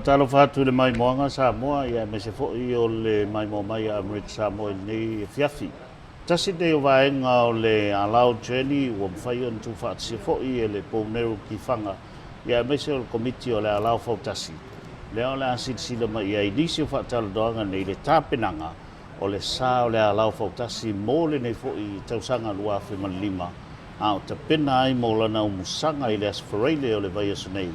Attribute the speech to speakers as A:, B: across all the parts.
A: Patalo fatu le mai moanga sa moa ia me se fo'i o le mai mo mai a Amerika sa moa nei fiafi. Tasi te o vaenga o le Alao journey ua mwhai on tu Fautasi fo'i e le pouneru ki whanga ia me se o le komiti o le Alao Fautasi. Lea o le asilisila mai ia inisi o whaatalo doanga nei le tāpenanga o le sa o le Alao Fautasi mo le nei fo'i tausanga lua lima a o ta pena ai mo lana o musanga i le asfareile o le vai aso nei.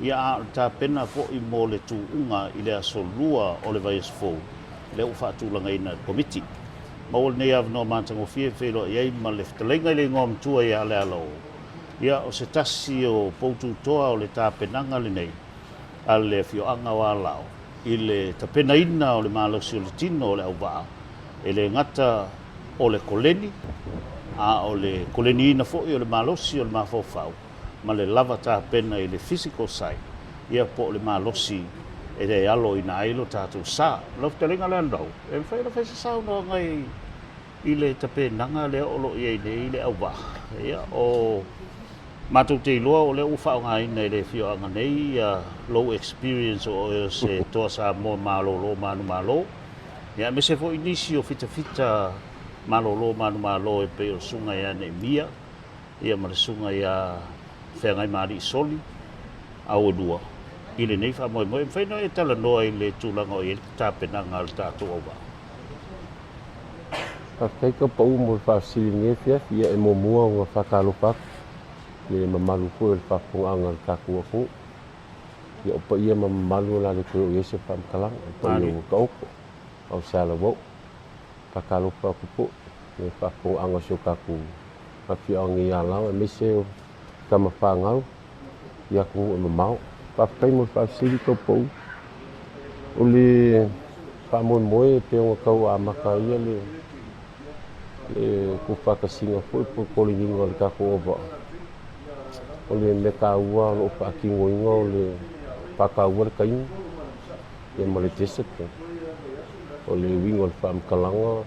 A: Ia a ta pena fo'i mo le tuunga i le aso lua o le vai aso fou. Le u whaatulanga ina komiti. Maul nei avno mātango fie whelo iei ma le whtalenga i le ngom tua i ale Alao. Ia o se tasi o poutu toa o le tāpenanga le nei. A le fioanga o Alao. I le tapena ina o le mālosi o le tino o le au waa. E le ngata o le koleni. A o le koleni ina fo'i o le mālosi o le mafofau. Ma le lava tāpena i le physical side. Ia po le mālosi e le alo ina ailo tātou sā. Lau whtalenga le andau. E mwhai la whaisa sāu no ngai i le tapenanga le olo i le au waa. Ia o mātou te iloa o le uwhao ngā ina i le whioanga nei, low experience o se toa sa mo mālolo manu mālo. Ia me se fo inisi o fita mālolo manu mālo e pe o sunga ia ne mia. Ia ma le sunga ia whengai maari i soli, au e lua. I le nei wha moe moe, mwhaino e tala noa i le tūlanga o i tāpenanga al tātou au wā.
B: Ka keika pau mo whaasiri ngefia, ia e mo mua o ngā whakalopak. Le mamalu ko el whapunga al kakua ko. Ia opa ia mamalu la le koe o iese whamkalang, opa ia o kaoko, au sala wau. Whakalopak po, le whapunga sio kaku. Mawhia o ngi Alao, e mese o kama whangau, ia ko o mamau. Whawhai mo whaasiri kau pau. O le whamoe moe pe o kau a maka ia le ku whakasinga po po kolinginga le kako o ba. O le meka ua o whaakingo inga o le whakaua le kainga. Ia ma le tesepe. O le wingo le whaamkalanga.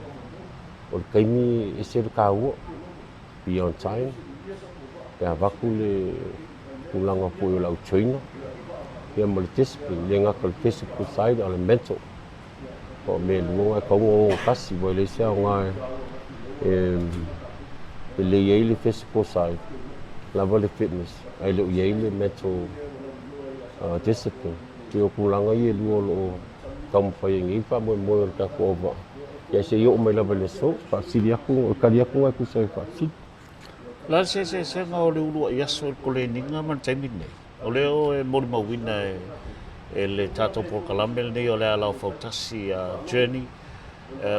B: O le kaini e se le kaua. Be on time. Ia waku le ulanga po o lau choina. Ia ma le tesepe. Ia ngaka le tesepe side o le mental. O me luonga kaunga o kasi. Wa le sea o ngai. Le iei le physical side. Lava le fitness. Ai le iei le mental discipline. Te o kulanga i e luo lo kaumawhai ngi wha moe moe o kako ova. Ia se i o mai lava le so. Whaasiri aku, o kari aku ngai kusai whaasiri.
A: La se ngā o le ulua i aso ko le ninga man taimi nei. O leo e mori mawina e le tātou pokalame nei o le Alao Fautasi journey.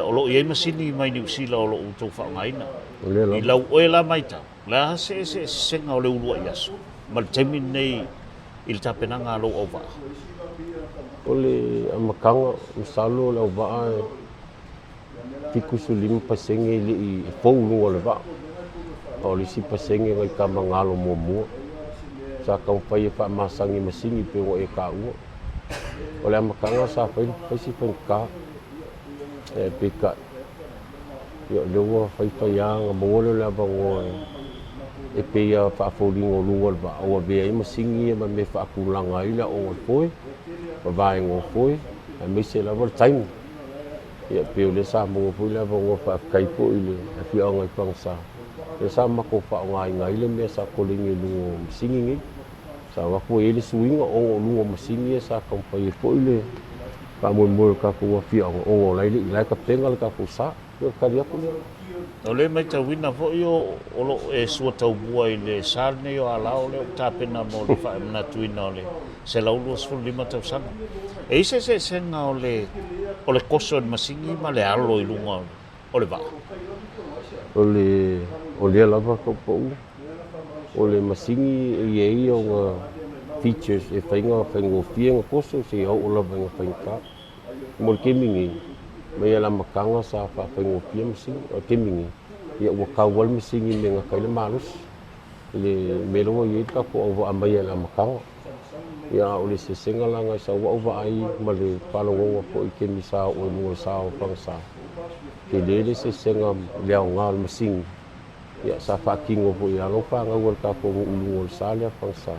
A: O lo iei masini mai ni usila o lo utou whaangaina. I lau oe la mai tau. La se ngā o le ulua i aso. Ma le taimi nei i le tāpenanga lo au waa.
B: O le amakanga, usalo le au waa e tikusu 5% i fau lunga le waa. O le 10% ngai ka mangalo mua. Sa kau whai e whaamasangi masingi pe o e ka ua. O le amakanga sa whai si whai ka. E peka. Ia lewa whai anga mawole le abangoa e pea whaaforingo lunga le waa. Awa vea i masingi e ma me whaakulanga ila o ngoi foe. Ma vae ngoi foe. A me se lava le taimi. Ia peo le sa mongo foe le abangoa whaakaipo i le a whianga i whangsa. E sa mako whaonga inga ile mea sa kolingi lungo masingi ngi. Sa wako e le suinga o lungo masingi e sa kampai e po ile. Ka moe moe kako ua whianga o laile i laika penga le kako sa. Ia kari aku lea.
A: O le mai tau wina fo i o lo e sua tau bua i le sārne o Alao le o tāpena mo le whaemna tuina o le se laulu asfulu 5 tau sanga. E ise se ngā o le koso e masingi ma le alo i lunga o le waa.
B: O le lava kau pau. O le masingi i ei o ngā features e whainga whia ngā koso se au o lava ngā whainga. Mo le kemingi. Mai ala makanga sa whainga whia masingi. O kemingi. Ia ua kauwal masingi me ngā kaile malus. Le meloa i eita ko au wa amai ala makanga. Ia o le sesenga langa sa ua au wa ai ma le palongonga po i kemi sa o lunga sa o whangsa. Ke lele sesenga leo ngā masingi. Ia sa whaakingo po i alo whaangau al kako ulungo le sa lea whangsa.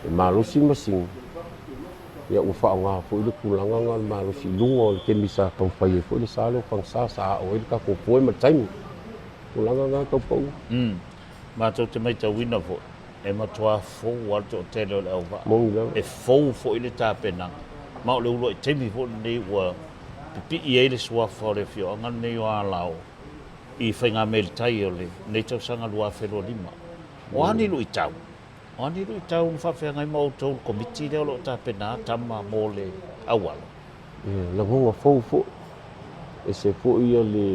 B: E malusi masingi. ia ua fa'aogā fo'i le kulaga ga le malosi luga o le kemisa taufai ai fo'i le sa leo fagasa sa a'o ai le kakuapuai ma le taimi kulaga ga kaupau
A: matou te maitauina fo'i e matoā fou ale te o tele o le auva'a
B: mogi lava
A: e fou fo'i le tapenaga ma o le ulo i taimi fo'i lenei ua pipi'i ai le suafa o le fio'aga lenei o Alao i whainga me le tai o le nei tausaga 2.5 o ani lu i tau o ani lu i tau na whawhiangai ma outou komiti leo lo tapena tama mo le awala
B: lagoga fou fo'i e se fo'i ia le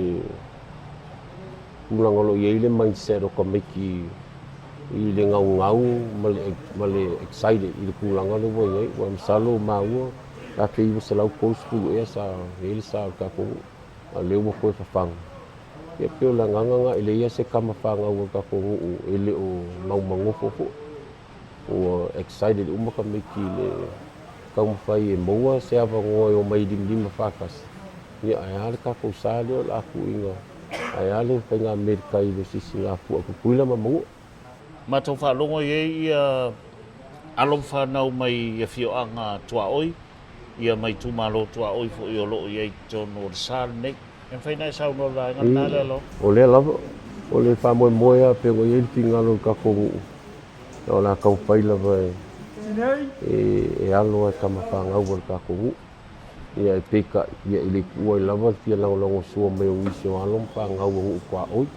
B: mulagalo i ai le mindset o kamiki i le ngaungau ma le excited i le kulaga le ua iai ua masalo maua kafeiva salau poskulu ea sa ai le sa o le kakou a leu ua koe fafaga ia pe o le agaga ga i leia se kamafagau o le kakogu'u e le o maumagofo fo'i ua excited uma kamiki le kaumafai e maua se avagoa e o mai limilima fakasi ia ae a le kakou sa lea o le aku'iga ae a le faiga amerikai le sisiga fu'akukui la mamagua
A: matou wha'alogo i ai ia alom whanau mai ia fio'aga tua'oi ia mai tumalo tua'oi fo'i o lo'o i ai tonu o le sa lenei e whaina e sauno la ngana le alo
B: o lea lava o le fa'amoemoe a pego i ai le figalo le kakogu'u o la kaumafai lava e alo e kamafagau o le kakogu'u ia e peka ia i le ku'ua i lava le fia lagolago sua mai o isi o alo mafagau o gu'u kua'oi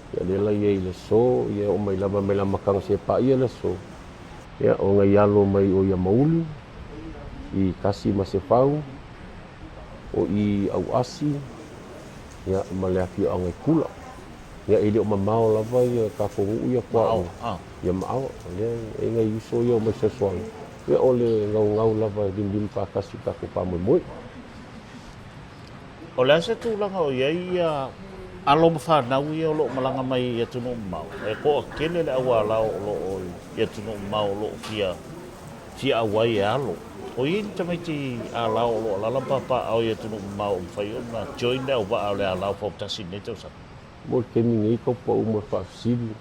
B: ia le lai ai le so ia o mai lava mai lamakaga se pa'ia le so ia o gai alo mai o ia mauli i kasi ma se fau o i auasi ia ma le afio'aga i kula ia i le o mamao lava ia kakogu'u ia kua'o ia ma'ao lea e gai uso ia o mai soasoaga ia o le gaugau lava limilima fakasi kako pamoemoe
A: o le ase tulaga o iai ia alo mawhanau ia o lo'o malaga mai ia tunu mau e ko akele le aua Alao o lo'o ia tunu mau o lo'o fia auai e alo o i ni tamaiti Alao o lo'o lala papa'ao ia tunu mau o mawhai ona join le auva'a o le Alao Fautasi nei tausaka
B: mo le kemigei kaupa'u ma le fa'afesili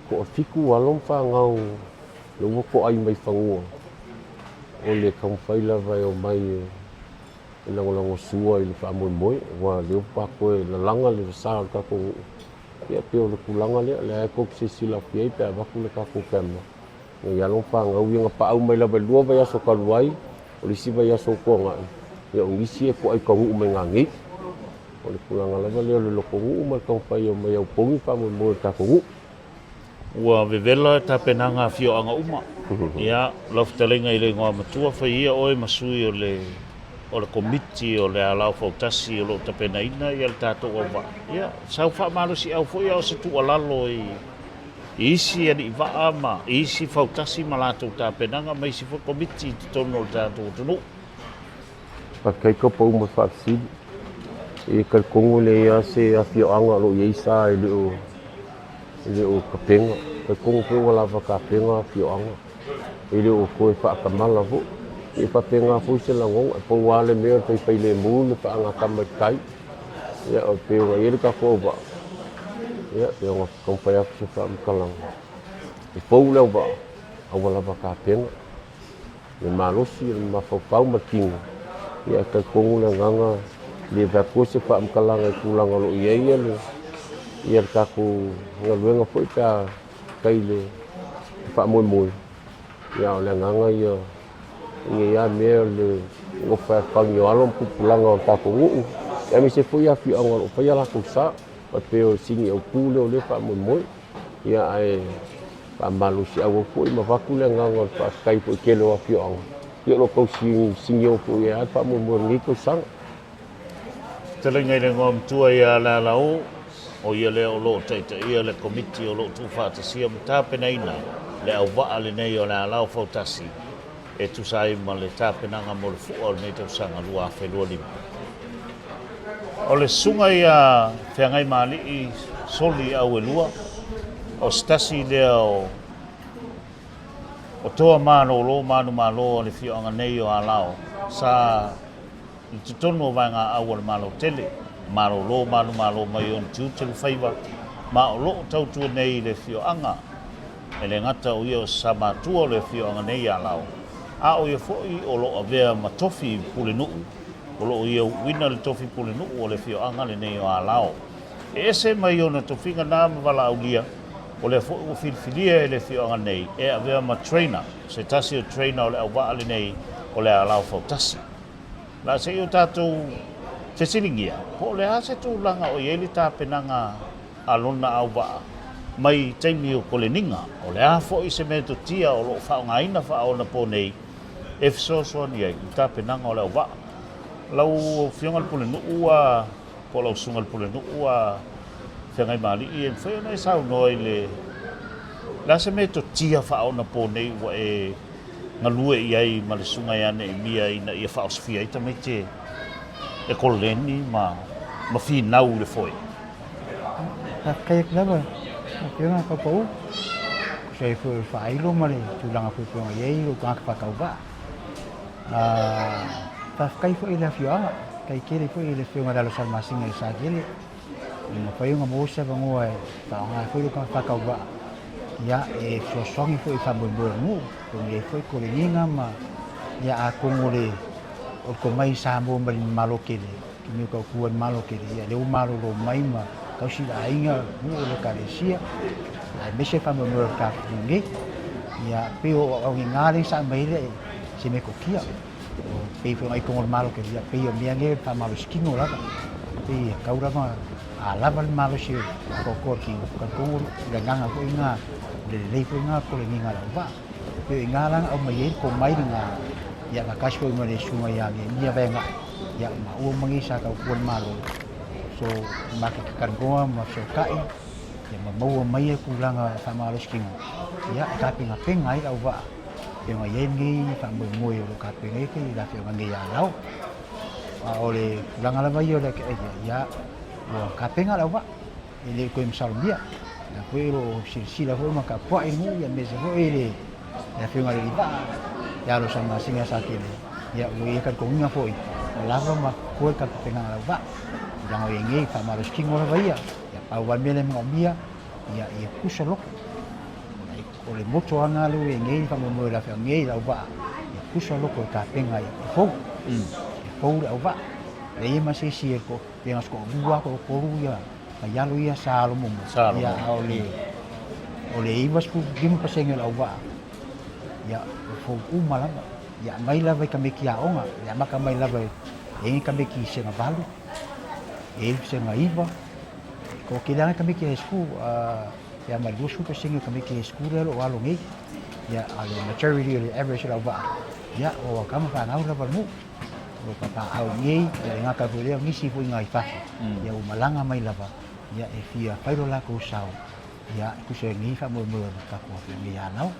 B: ko o fiku alo mafagau le ua ko'ai mai fagua o le kaumafai lava e o mai e lagolago sua i le fa'amoemoe ua leu pakoe lalaga le fasā o le kakogu'u ia pe o le kulaga lea le ae koki se silafi ai pe avaku le kakou kema gai alo mafagau ia gapa'au mai lava i lua vai aso kalu ai o le isi vai aso okuaga'i ia o gisi e ko'ai kaugu'u mai gagei o le kulaga lava lea o le lokogu'u ma le kaumafai o mai aupogi fa'amoemoe o le kakogu'u
A: ua vevela tapenaga fio'aga uma ia laufetaleiga i le igoa matua faia oe masui o le komiti o le Alao Fautasi o lo'o tapenaina ia le tatou auva'a ia sau fa'amalosi'au fo'i o se tu'alalo i isi ali'iva'a ma isi Fautasi ma latou tapenaga ma isi fo'i komiti i totonu o le tatou tunu'u
B: pakai kaupa'u ma fa'afesili e kalikogo leia se afio'aga lo'o iai sa i le o kapega kalikogo foi ua lava kapega afio'aga i le o koe fa'akamala fo'i e fa'apega foi se lagoga e paua le mea le faifai lemu le fa'agakama i kai ia o pe ua ia le kako auva'a ia pe oga kaumafai afu se fa'amakalaga e fou le auva'a aua lava kapega le malosi le mafaufau ma kiga ia kalikogo le agaga le veapua se fa'amakalaga i kulaga lo'o i ai ia le kako galuega fo'i pea kai le fa'amoemoe ia o le agaga ia ia mea le gofa fagi o alo pupulaga o le kakogu'u ia me se fo'i afio'aga o lo'o faia lakou sa ma pe o sigi aupū leo le fa'amoemoe ia ae fa'amalosi'au au fo'i ma vaku le agaga o le fa'asakai fo'i kele o afio'aga ia lo kausigi au fo'i e a le fa'amoemoe legei kausaga
A: talaiga i le igoa matua ia le Alao o ia lea o lo'o taʻitaʻia le komiti o lo'o tu'ufa'atasia ma tapenaina le auva'a lenei o le Alao Fautasi e tusa ai ma le tapenaga mo le fu'a o lenei tausaga 2.5 o le suga ia feagai mali'i soli au elua o stasi lea o toa malōlō manumālō o le fio'aga nei o Alao sa i totonu o vaega'au o le malo tele malōlō manumālō mai ona tiuti le faiva ma o lo'o tautua nei le fio'aga e le ngata o ia o samatua o le whioanga nei Alao. A o ia fo'i o lo avea ma tofi pule nuu, o lo ia wina le tofi pule nuu o le whioanga le nei o Alao. E ese mai o na tofinga nā mawala au lia, o le fo'i o filfilia e le whioanga nei, e avea ma trainer, se tasi o trainer o le au waa le nei o le Alao Fautasi. La se o tātou te silingia, po le ase tū langa o ieli tā penanga alona au waa, mai taimi o kole ninga, o le a fo'i se me to tia o lo whaongaina whaona po nei, e fisosoa ni ai, tā penanga o le au waa. Lau whiongal pule nuua, po lau sungal pule nuua, whiangai mali i en whaio nei sau noi le, la se me to tia whaona po nei wa e ngalue i ai ma le sungai ane e mia ina ia whaosfia i tamai te e koleni ma whinau le foi.
C: Kayak lava, kaya nga kapau, kusay whailo mali, tulanga pupunga yei, lukang kapakaw ba. Kay fo ila fianga, kay kiri fo ila fianga dalo sa masinga isa kili. Mapayo nga mosa bangua, nga fo lukang kapakaw ba. Ya, sosongi fo ifambulbul mo, kung fo kulininga ma, ya akong uli, o kumay sambo malin malo kili, kini kau kuwan malo kili, ya leo malo lo may ma, kau sila ainga mo ulo karesia, ay bese fambulbul ka kungi, ya pero ang ingaling sa mahili, si me kokia, pero ay kung malo kili, ya pero miyange pa malo skino laka, pero kau rama, alaban malo siya, kokor ki, kung gangang ako inga, le fo nga ko le nga la ba pe nga lang au mai ko mai nga ya ka kaspo mo le sunga ya ni ya venga ya ma u mangi sa ka ko malo so ma ka kan go ma so kai ya ma mo mai ku lang sa malo skin ya ka pinga pengai au ba ya ma yen gi fa mo mo yo ka pengai ki la fe ngi ya lao a ole lang ala ba yo le ya wa ka penga au ba ile ko im salmia na pero sila fue maka po ilmu ya mese fo ile ya fue ngari ba ya lo sama singa sakit ya we kan ko nga fo lava ma ko ka pengang la ba yang o yengi fa maros king ora ba ya pa wa mele mo mia ya kusa lok o le moto anga lu yengi fa mo la fa ngi la ba ya kusa lok ka pengai fo fo la ba le ma se ko yang ko buah ko ya ya lo ia salo mo ya ole ibas ku dim pasengel au ba ya fo umala ya mai la vai kameki a onga ya maka mai la vai e kameki se na valu e se na iva ko kila kameki esku ya mai dosu pasengel kameki esku lo walo ngi ya ale maturity le average au ba ya o kama fa na ula mu o papa au ngi ya ngaka vele ngisi fu ngai fa ya umalanga mai la ba ya e fia pairo la ko sao ya ku se ngi fa mo ka ko ngi ya nau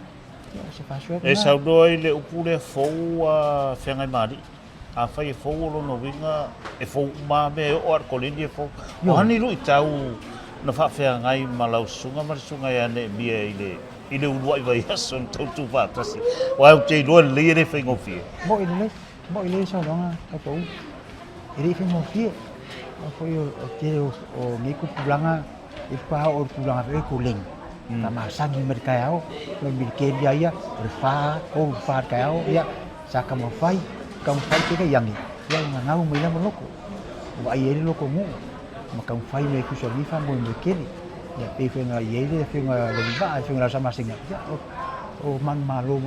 C: ya se fa sua
A: e sau doi le upule fou a whengai mari a whai fou lo no winga e fou ma me o ar kolindi e fou o hani lu i tau na wha whengai ma lau sunga marisunga ya ne mia i le uruai vai ason tau tu Fautasi o au te loa le re whaingo fie
C: mo ile sao longa ka ko ile whaingo fie foi o ngiku pulanga e pa o pulanga e ko ling ta ma sangi mereka yao lo milke dia ya fa kayao ya saka mo fai ke yang ya ngau mai la loko wa ye loko mu ma kam fai me ku so ni fa mo milke ya pe fe nga ye le fe nga le ba fe nga sama singa ya o man malo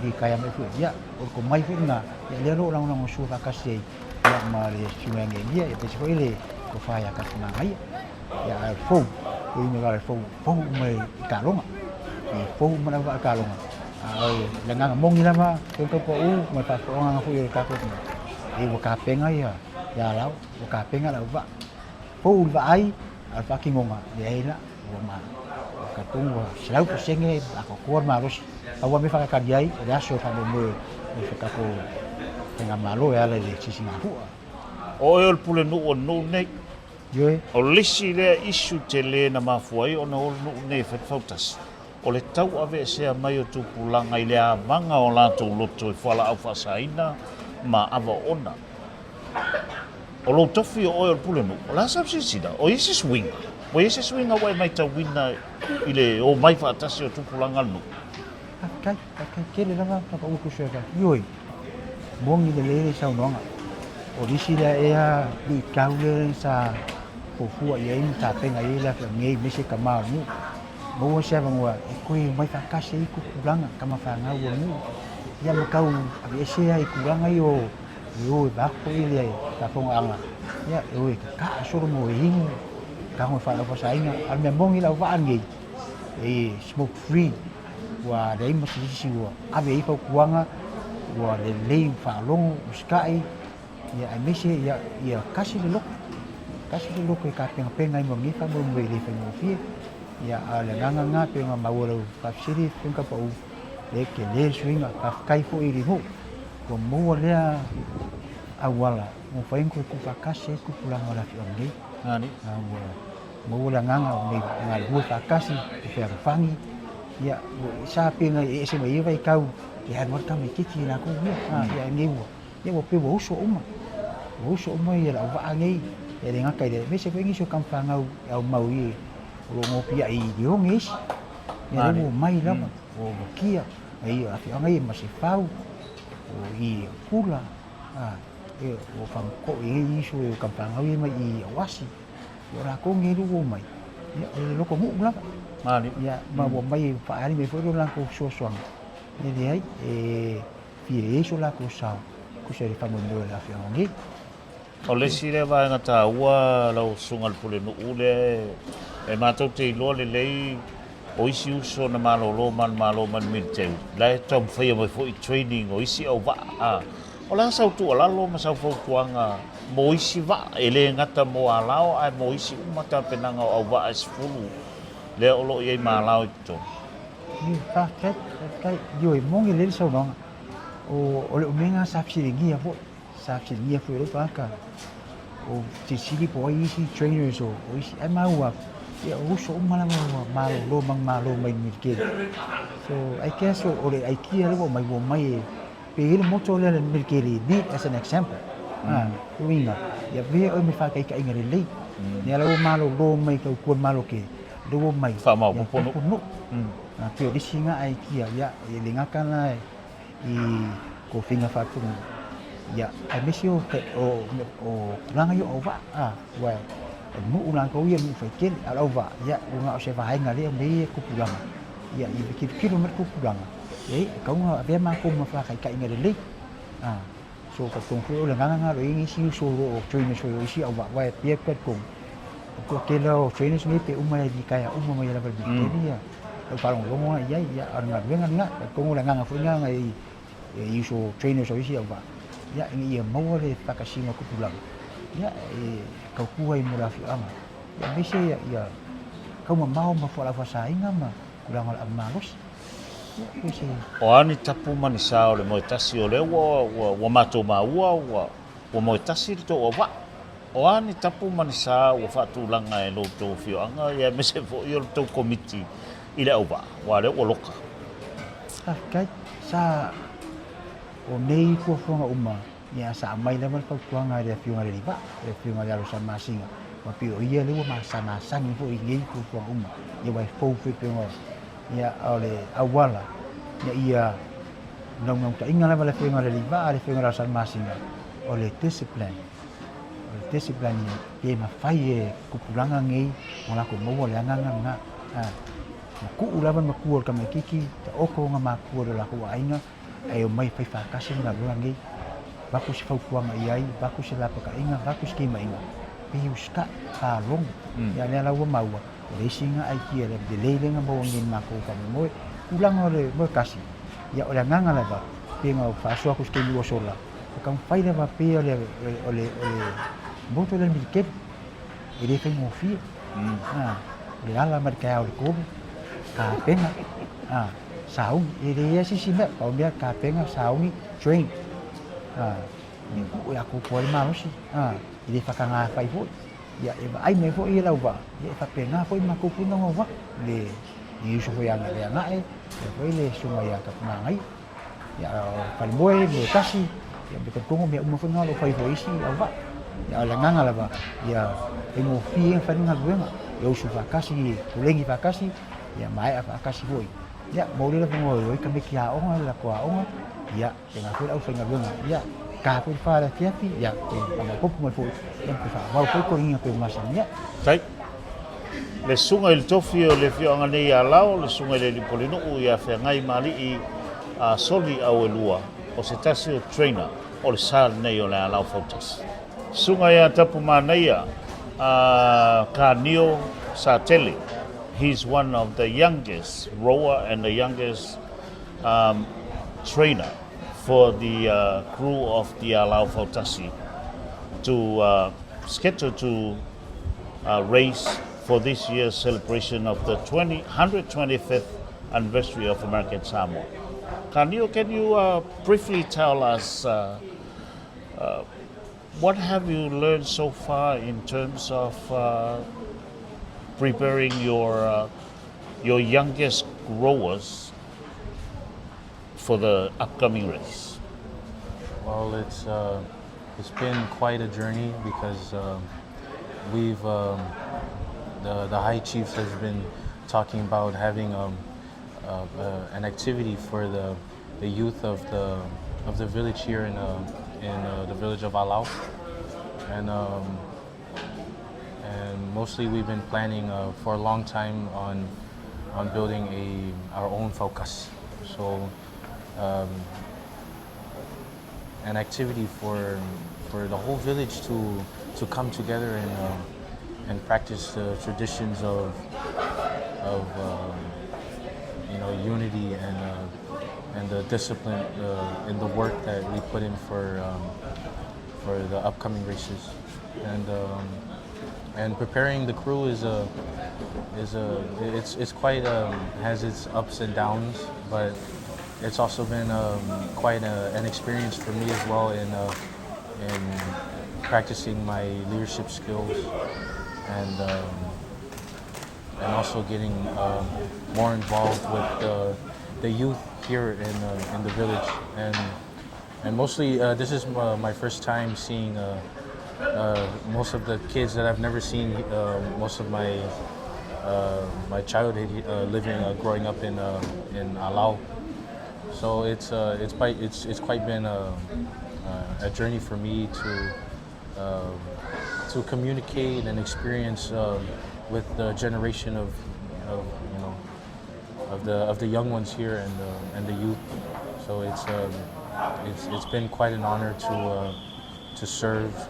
C: di kaya me fu ya o ko mai fe nga ya le orang su fa kasih ya mari sungai dia itu sekali ko faya ka na ai ya fo ini kalau fo mai kalong fo mana ba kalong ai lengang mong ila ma ko ko ma ta ko nga fu ka ko i wa ka penga ya lao wa ka penga la ba fo ba ai al fa ki ngonga dia ila wa ma ka tung wa slau ko senge ako ko ma ros awa me fa ka diai ya so fa mo fa ko tengah malo ya le sisi ngapu.
A: O el pule nu o nu nei.
C: Yo.
A: O lisi le isu te le na mafuai o na o nu nei Fautasi. O le tau ave se mai o tu pulanga i le a manga o lato loto i whala au whasaina ma ava ona. O lo tofi o el pule nu. O la sabsisida. O isi swing. o ese swinga wai mai tawina ile o mai Fautasi o tupulanga no
C: Kai kele lava papa uku suega. Yoi. Bongi de lele sa unonga. O disi la ea di kaule sa fufua ia ini ta penga ila fa ngei mese kama ni. Mo se bangwa e koi mai Fautasi iku kulanga kama fa nga wo ni. Ia makau abi ese ai kulanga yo. Yo ba ko ile ta ponga anga. Ya oi ka suru mo hingu. Ka mo fa la fa sainga al me bongi la va ngi. Smoke free. Wa dei masisi wa ave i pau kuanga wa le lei fa long uskai ya ai mese ya kasi le lok ka penga mo ngi fa mo le fa mo fi ya ala nga pe nga mawolo fa siri penga pau le ke le swinga ka kai fo i ri ho ko mo le awala mo fa inko ku fa kasi ku pulang ora fi ngi
A: ani
C: mo la nga ngi ngal bu fa kasi fe fangi ya sa pinga ese mai vai kau ya no ka me kiki na ko ya ngi wo ya wo pe wo so uma ya la va ngi ya ringa kai de me se ko ngi so kampanga au mau i wo mo pia i yo ngis ya wo mai la wo kia ai a fi ngai ma se fau o i kula e wo fam ko i so kampanga i mai i wasi yo ra ko ngi wo mai ya lo ko mu la ya ma bo mai fa ani me fo la ko so so ni dai fi so la ko sa ko se fa mo ndo la fi ngi
A: o le sire va ngata ua lo sungal pule no ule e matou te lo le lei o isi uso na malo man minte la tom fa mo fo training o isi o va o la sa tu la lo ma sa fo kuanga mo isi va ele ngata mo Alao ai mo isi umata penanga o va as fulu le o lo ye ma Alao to
C: ni fa kai yo mongi le so no o le menga sa psiringi fo le fa ka o ti sili po isi trainers o isi ai maua ya uso malo mai mirke so I guess o le ai kia le mai pe ele moto le mirke ni as an example winga ya ve o mi fa kai kai ngare le ni ala malo lo mai ka ku malo ke do mai
A: fa mau pono
C: pe di singa ai kia ya le ngakan la I ko finga fa tu ya ai mesio o langa yo ova wa mu ulang ko ye mu fa kel ala ova ya unga se fa hai ngale me ku pulang ya I kilometer ku pulang ye ka nga be ma ko ma fa kai kai ngale le so ka tong fu le nga lo ingi si so ro train so yo si ova wa pe pe ko ke lo train ni pe umma di kaya umma ya la ba di ya fa long lo ya nga nga ko nga fu nga ngai iso trainer so isi ava ya ngi mau le takasima ku pulang ya kau kuai mula fi ama ya bese ya kau mau fa sainga ma pulang al amalos ya bese
A: o ani tapu manisa o le Fautasi o le wa matou maua wa Fautasi to o va o ani tapu manisa o fatulanga e lo to fi anga ya mese fo yo to committee ile ova wa le o loka
C: kai sa o nei ko fonga uma ya sa mai le mal pa kuanga de fiunga le ba le fiunga ya lo sa masinga ma pi o ia le ma sana sangi fo I ngai ko fonga uma ya vai fo fe pengo ya ole awala ya ia nong ta inga le fiunga le ba le fiunga sa masinga ole discipline ye ma fai e ku pulanga ngai mola ko mo le nga ku ulaban ma ku ka me kiki ta oko nga ma ku la ko ainga ai mai fai fa kasi na luangi baku si fau kuanga iai baku si la paka inga baku ski mai inga pe uska ta long ya le la wa maua le singa ai ki le de le nga mo ngin ma ko ka mo ulang ole mo kasi ya ole nga la ba pe nga fa so ku ski ni sola ka fai le ba pe ole moto le milke ele fai mo fi le ala marka ole ko ka pena saung ele si sima kau dia ka penga saungi train ni ku ya ku poi ma si ele fa kanga fai fo ya e ai me fo I la ba ye fa penga fo ma ku puna wa le ni so ya nga e fo le so ya ka na ngai ya fal boy mo kasi ya be ko mo me mo fo ngalo fai fo isi la ba ya la nga la ba ya e mo fi fa nga e usu whakasi, kulengi whakasi, ia mai a whakasi hoi. Ia, mauri la pungo hoi, ka meki a onga, la kua onga, ia, te ngā whera au whainga runga, ia, ka koe whaara tiapi, ia, te whamakopu mai hoi, ia, te whaamau koe ko inga koe masana, ia.
A: Tai. Le sunga il tofi o le whianga nei Alao, le sunga le lipolino u ia whengai mali i a soli au e lua o se tasi o trainer o le sāl nei o le Alao Fautasi. Sunga ia tapu māneia ka Nio Satele. He's one of the youngest rower and the youngest trainer for the crew of the Alao Fautasi to schedule to race for this year's celebration of the 125th anniversary of American Samoa. Can you briefly tell us what have you learned so far in terms of preparing your youngest rowers for the upcoming race?
D: Well, it's been quite a journey because we've the High Chiefs has been talking about having an activity for the youth of the village here in the village of Alao, and mostly we've been planning for a long time on building our own Fautasi. So an activity for the whole village to come together and practice the traditions of unity and the discipline in the work that we put in for the upcoming races, and preparing the crew it's quite has its ups and downs, but it's also been quite an experience for me as well in practicing my leadership skills and also getting more involved with the youth here in the village, and mostly this is my first time seeing most of the kids that I've never seen most of my childhood growing up in Alao. So it's quite been a journey for me to communicate and experience with the generation of the young ones here and the youth. So it's been quite an honor to serve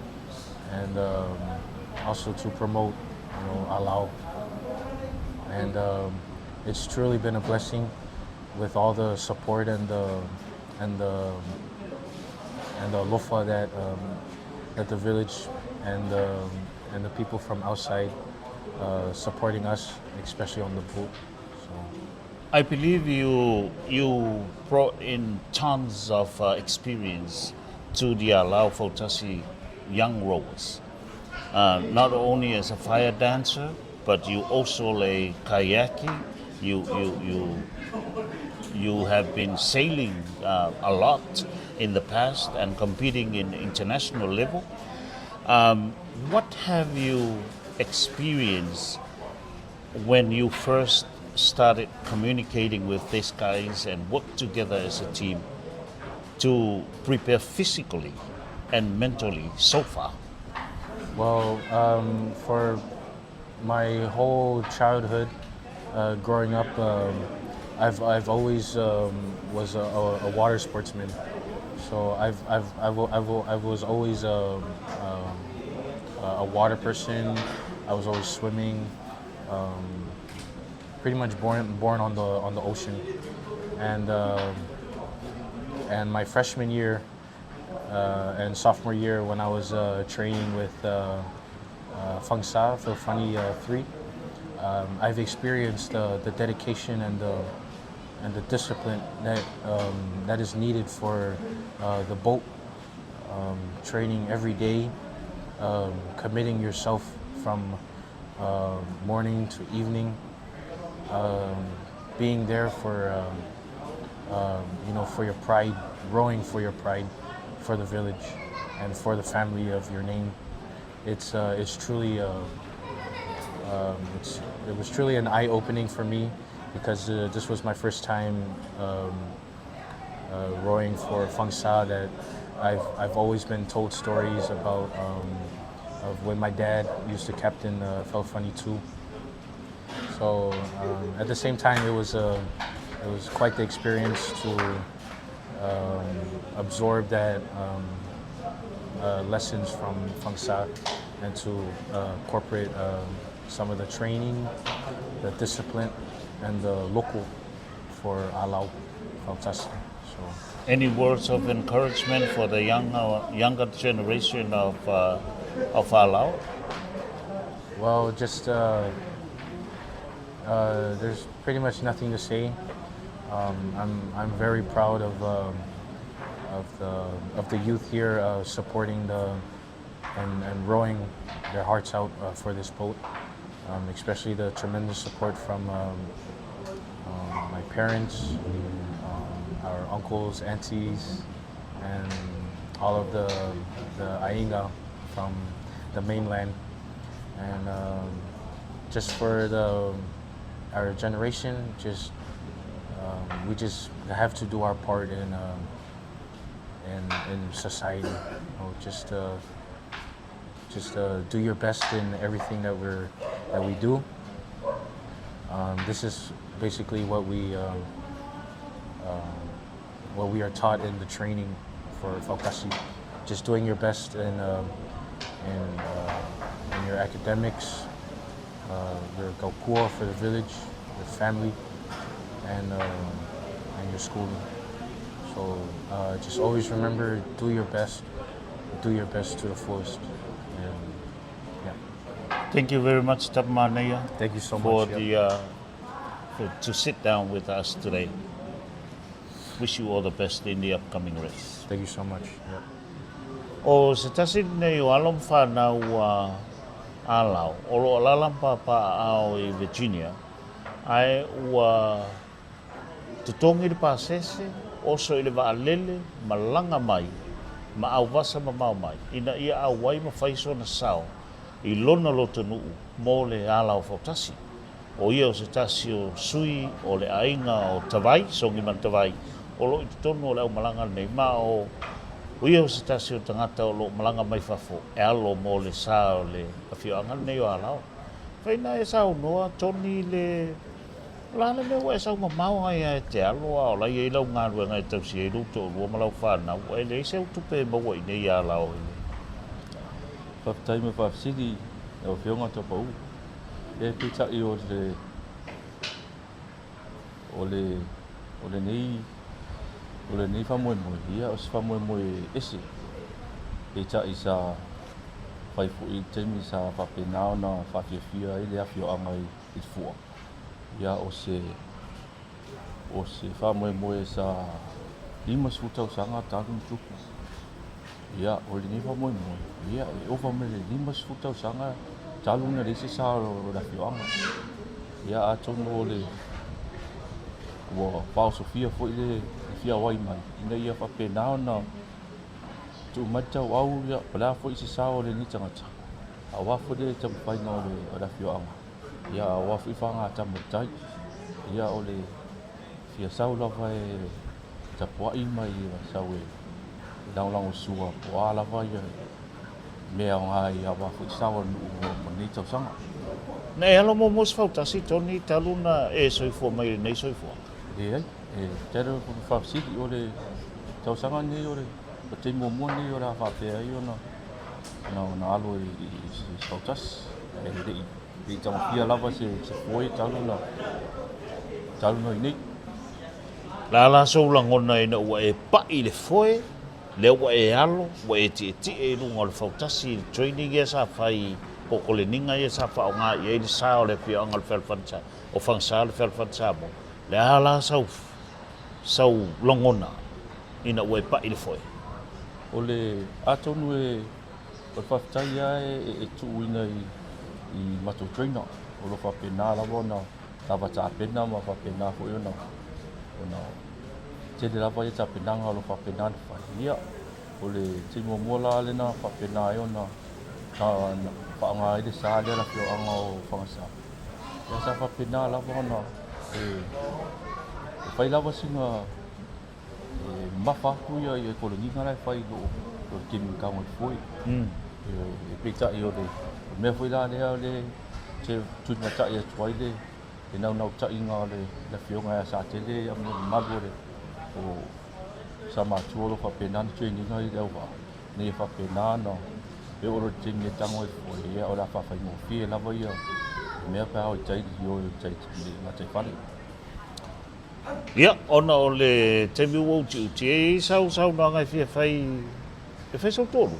D: and also to promote Alao, and it's truly been a blessing with all the support and the lofa that the village and the people from outside supporting us, especially on the boat. So
A: I believe you brought in tons of experience to the Alao Fautasi young rowers, not only as a fire dancer, but you also a kayaking. You have been sailing a lot in the past and competing in international level. What have you experienced when you first started communicating with these guys and work together as a team to prepare physically and mentally so far?
D: Well, for my whole childhood, growing up, I've always was a water sportsman. So I was always a water person. I was always swimming. Pretty much born on the ocean, and my freshman year and sophomore year when I was training with Fautasi 3, I've experienced the dedication and the discipline that is needed for the boat, training every day, committing yourself from morning to evening, being there for for your pride, rowing for your pride, for the village, and for the family of your name. It's truly it was truly an eye-opening for me because this was my first time rowing for Fautasi. That I've always been told stories about of when my dad used to captain Fautasi too. So at the same time, it was quite the experience to absorb that lessons from Fautasi and to incorporate some of the training, the discipline, and the local for Alao Fautasi. So,
A: Any words of encouragement for the younger generation of Alao?
D: well, just there's pretty much nothing to say. I'm very proud of the youth here supporting and rowing their hearts out for this boat, especially the tremendous support from my parents, our uncles, aunties, and all of the Ainga from the mainland, and just for our generation, we just have to do our part in society. You know, just do your best in everything that we do. This is basically what we are taught in the training for Fautasi. Just doing your best in your academics, your kaupua for the village, your family, and your schooling. So just always remember, do your best to the fullest. And yeah.
A: Thank you very much, Tamanea,
D: Thank you so
A: for
D: much. Yeah.
A: to sit down with us today. Wish you all the best in the upcoming race.
D: Thank you so much. Yeah.
A: O se tasi nei o alom whanau Alao, o lo alalampa pa ao i Virginia, ai ua tutongi le pasese, oso i le vaalele, malanga mai, ma au vasa ma mau mai, ina ia au wai ma whaiso na sao, i lona loto nuu, mo le Alao Fautasi. O ia o se tasi o sui, o le ainga o tawai, songi man tawai, o lo i tutonu o le au malanga nei ma o ia o se tasi o tangata o lo malanga mai fafo, e alo mo le sa o le awhioanga nei o Alao. Whaina e sao noa, toni le lana me wa e sao mamau ai e te alo a o lai e lau ngā rua ngai tausi e ruto o lua malau whanau, e le se utupe maua i nei a Alao.
E: Whaftai me whafsiri e o whionga topa u. E pitai o le nei whamoe moe ia, o se whamoe moe ese. E tai sa whaifu i temi sa whapenao na whawhiawhia i le awhioanga i fua. Ia o se whamoe moe sa 5 futau sanga tārum tuku. Ia o le nei whamoe moe. Ia e ofa me le 5 futau sanga tālunga reise sa o le awhioanga. Ia a tono o le ua Pao Sofia fo i le fia wai mai. Ina ia whapenao na tu matau au ia pala fo i se sa o le ni tangata. A wafo le tampawhainga o le awhioanga. Ia a wafo i whanga tamutai. Ia o le fia sau lava e tapuai mai ia sau e laulango sua. O a lava ia mea o ngā i a wafo i sau anu o nei tausanga.
A: Nei halo mo mos Fautasi toni taluna e soifua mai nei soifua.
E: E ai, e tere o whapsiri o le tausanga nei o le o te mua nei o le whapea i o na alo i Fautasi. E rei, i tamawhia lava se foe taluna i nei.
A: La so langona ina ua e pai le foe, le ua e alo, ua e ti e lunga o le Fautasi training e sa whai poko le ninga e sa wha o ngā i e sa o le pia o ngā le whelfansa, o whangsa le whelfansa mo. Le ala sau longona ina ua e pai le foe.
E: O le atonu e o le whaftai e tuuina i matou trainer. O lo whapena lava na lava ta apena ma whapena fo i ona. Te le lava e ta apenanga o lo whapena le whai. Ia, o le te mua la le na whapena e ona Whaanga i le sa le la whioanga o whangasa. Ia sa whapena lava ona. Whai lava singa mawhatu ia i kolonginga lai whai lo kimi kaunga i fui. E pita i o le mea whai la lea le te tūna ta i a tuai le e nau ta i ngā le la whionga ia sa te le ia mago le o sa mātua lo whapena ni tui ninga i leo wā. Ni e whapena no e oro te mea tango i fui ia o la whawhai mo fie lava ia mea pēhau i tai i o tai ngā tai whare.
A: Ia, ona o le te miu uti uti, e sau nanga i fia whai, e whai sau tōru.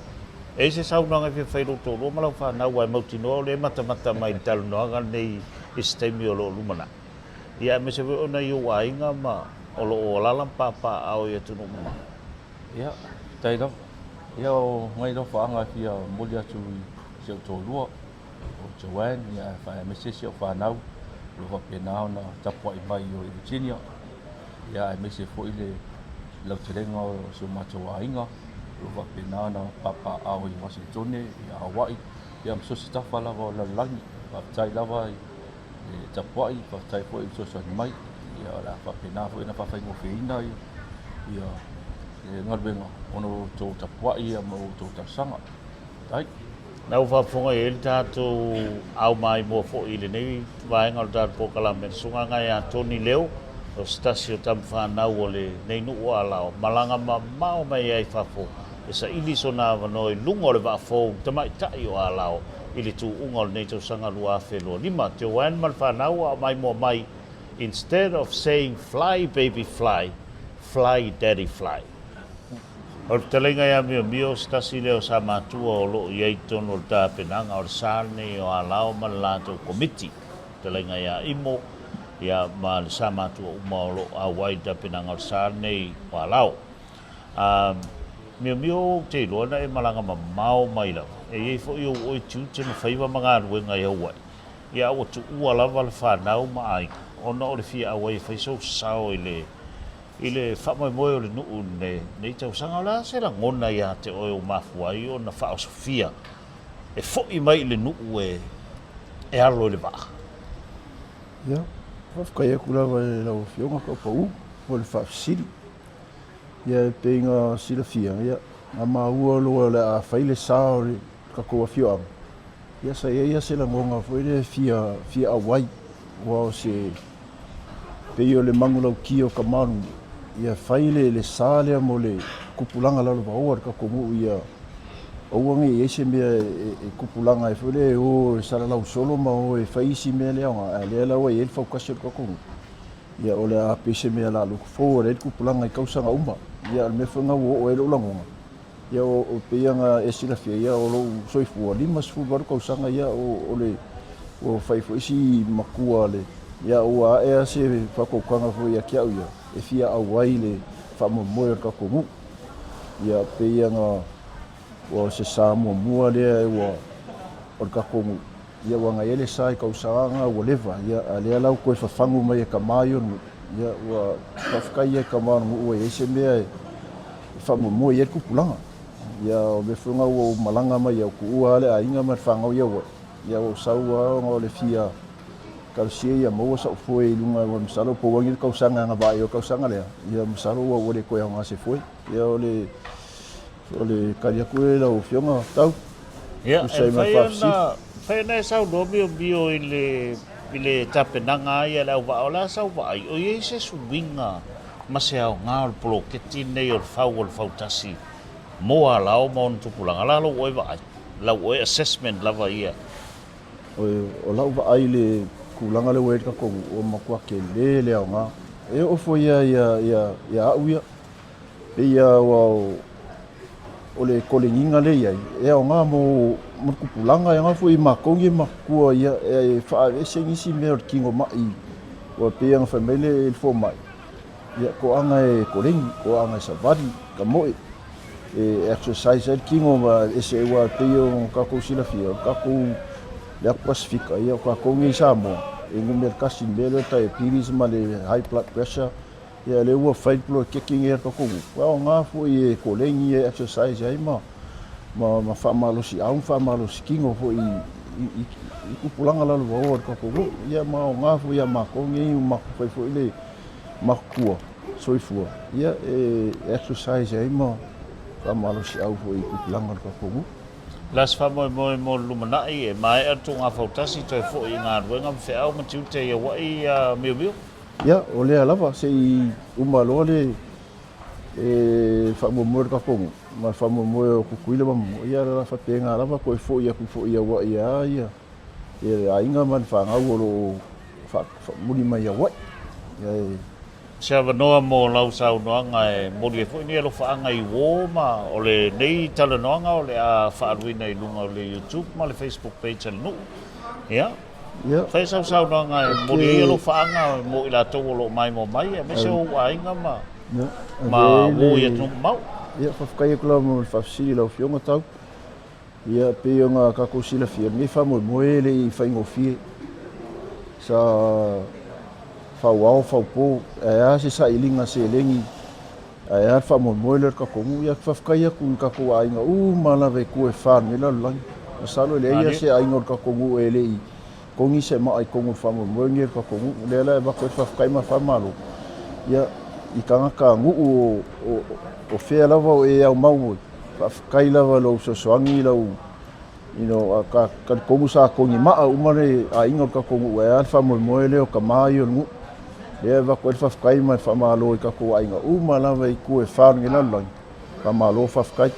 A: E se sau nanga i fia whai ro tōru, malau whanau ai mauti noa, le mata mai talu noanga nei i se te miu lo lumana. Ia, me se veo ona i o ainga ma o lo o lalam papa au i atunu uma.
E: Ia, tai rau. Ia o ngai rau whaanga i fia moli atu i seo tōrua. O Joanne, ia whae mesesi o whanau. Lo whapena ona tapua i mai o Virginia. Ia e mese fo i le lauterenga o so matua inga. Lo whapena ona papa au i Washington, i Hawaii. Ia msosi tafa lava o lalangi. Whaptai lava i tapua i, whaptai fo i msosi ani mai. Ia la whapena fo i na whawhai mo whiina i. Ia ngarwenga ono tō tapua i a mo tō tasanga. Tai.
A: Nau whapunga e li tātou au mai mua fo i le nei, vaenga o tātou Pokalame, sunga ngai a Tony Leo, o stasi o tam whanau o le nei nuu Alao, malanga mao mai ai whafo, e sa ili so nā wanoi lungo le wafo, tamai tai o Alao, ili tu unga o nei tau sanga lua whelua. Lima, te waen man whanau a mai mua mai, instead of saying fly baby fly, fly daddy fly. O te lenga ia mio stasi leo sa mātua o loo iei tono o tā penanga o sāne o Alao ma le lātou komiti. Te lenga ia imo, ia ma le sa mātua uma o loo awai tā penanga o sāne o Alao. Mio te iloana e malanga ma mau mai lau. E iei fo i o oi tiu te na whaiwa mga ruenga i hauai. Ia o tu ua lava le whanau ma ai. Ona o le fia awai whaisau sao i le whamai moe o le nuu nei tau sanga la se la ngona ia te oe o mafuai o na whao Sofia. E fo i mai le nuu e alo le waa.
F: Ia, whafkai e kulawa e lau whionga ka pau o le whaafisiri. Ia e peinga sila fia, ia. Nga maua loa le a whaile sā o le kakoa whioanga. Ia sa ia se la ngonga fo i le fia awai. Wa o se pei o le mangulau ki o ka manu. Ia whaile le sālea mo le kupulanga lalo waoa ka komu ia auangi e se mea e kupulanga e whule o e saralau solo ma o e whaisi mea leonga a lea lau e elfau kasi o ka komu. Ia o le a pese mea la luku fōa re kupulanga i kausanga umba. Ia al me whanga o e lo langonga. Ia o peianga e sila fia ia o lo soifua lima sifu baru kausanga ia o le o whaifo isi makua le. Ia o a ea se whakaukanga fo ia kia uia. E fia awai le whamamoe o ka komu. Ia peianga o se sā mua lea e ua o ka komu. Ia wanga ele sā i kausanga ua lewa. Ia a lea lau koe whawhangu mai e ka mai onu. Ia ua whawhakai e ka maanu ua e se mea e whamamoe e kupulanga. Ia o me whunga ua malanga mai au kuua ale a inga mai whangau ia ua. Ia o saua o le fia kalsia ia maua sa foi lunga o msalo po wangi kausanga nga ba yo kausanga le ia msalo wa ole ko nga se foi ia ole karia ko la o fionga tau
A: ia e na sa do bio ile tapenanga ia la wa ola sa wa o ye se subinga ma se au nga pro que tine o fautasi mo Alao mon tu pulanga la lo oi va la oi assessment la va ia
F: o la va ai le kulanga le wei ka ko o makua ke le o nga e o fo ia uia e ia o le kolinga le ia e o nga mo kupulanga ia nga fo i makongi makua ia e fa e se ngisi me o kingo mai o pe ang family fo mai ia ko anga e koling ko anga sa body ka mo e exercise e kingo ma e se wa pe o ka ko sila fia ka ko le Pasifika ia ko ngi samo e ngumer kasi mbele ta e piris ma le high blood pressure ia le ua fight blood kicking e ka ko wa nga fu e kolengi e exercise ai ma ma whaamalosi au, whaamalosi kingo fo i kupulanga lalo wau ka kongu. Ia ma o ngafu ia mako ngi mako fai fo ile mako kua soifua. Ia exercise ai ma whaamalosi au fo i kupulanga ka kongu.
A: Las whamoe mo lumanai e mai atu ngā Fautasi toi fo i ngā ruenga mwhea au matiu te ia wai miu.
F: Ia, o lea lava se i umaloa le whamoe ka kongu. Ma whamoe o kukuila mamu. Ia la whapenga lava koe fo ia ku fo ia wai ia. Ia inga man whangau o lo muni mai ia wai.
A: Sia wanoa mo lau sau noanga e mori e fo ni alo whaanga i wō ma o le nei tala noanga o le a whaaruina i lunga o le YouTube ma le Facebook page al nu. Ia? Whai sau noanga e mori e alo whaanga mo i la tau o lo mai mo mai e me se o ainga ma wō i atu mau.
F: Ia, whawhkai e kula mo le whawsiri lau whionga tau. Ia, pe o ngā kako sila whia. Me whamoe moe le i whaingo whie. Sa whauao, whaupō. Ea se sa ilinga se lengi. Ea whamoe moe le kakongu. Ia, whawhkai e kun kako ainga. Malawe kue whan me lau langi. Salo le ia se ainga o kakongu e le i. Kongi se maa i kongu whamoe moe nge kakongu. Lela e wako e whawhkai ma whamalo. Ia, i kangaka ngu o whea lava o e au maumoi. Whawhkai lava lau sosoangi lau, ka kongu sa kongi maa umare a inga ka kongu e alfa moe leo ka mai o ngu. Lea wako e whawhkai mai whamalo i ka ko ainga lava i kue whangi lalangi. Whamalo whawhkai,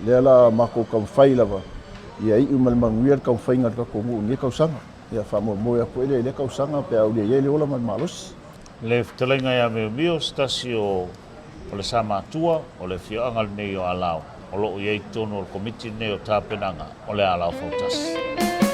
F: lea la mako ka mwhai lava. Ia i umalmanguia ka mwhainga ka kongu nge kausanga. Ia whamoe a koe le kausanga pe au le ola man malos.
A: Le whatalenga ia meo stasi o le Samatua o le whioanga nei o Alao. O loo iei tono o le komiti nei o tāpenanga o le Alao Fautasi.